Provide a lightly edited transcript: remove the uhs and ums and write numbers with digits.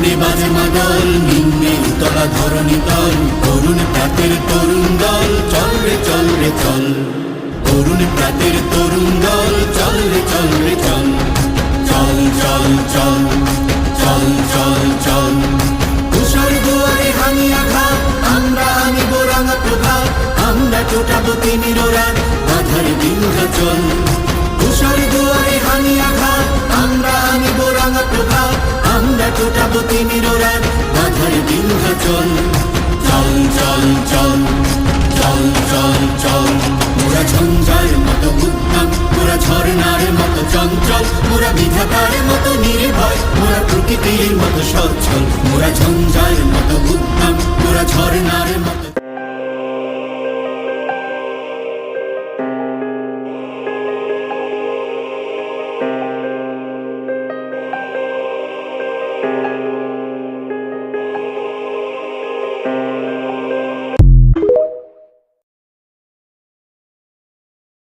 ঘন্টি বাজে মাদল, নিম্নে উতলা ধরণী তল। তরুণ প্রাতের তরুণ দল, চল রে চল রে চল। তরুণ প্রাতের তরুণ দল, চল রে চল রে চল। চল চল চল চল চল চল। তুষার দুয়ারে হানি আঘাত, আমরা আনিব রাঙা প্রভাত। আমরা টোটাবো তিমির রাত, বাধার বিন্ধ্যাচল। তুষার দুয়ারে হানি আঘাত, আমরা আনিব রাঙা প্রভাত। আমরা টোটাবো তিমির রাত, বাধার বিন্ধ্যাচল। চল চল চল চল চল চল। মোরা ঝঞ্ঝার মতো উদ্যম, মোরা ঝর্ণার মতো চঞ্চল। মোরা বিধাতার মতো নির্ভয়, মোরা প্রকৃতির মতো সচ্ছল। মোরা ঝঞ্ঝার মতো উদ্যম, মোরা ঝর্ণার মতো।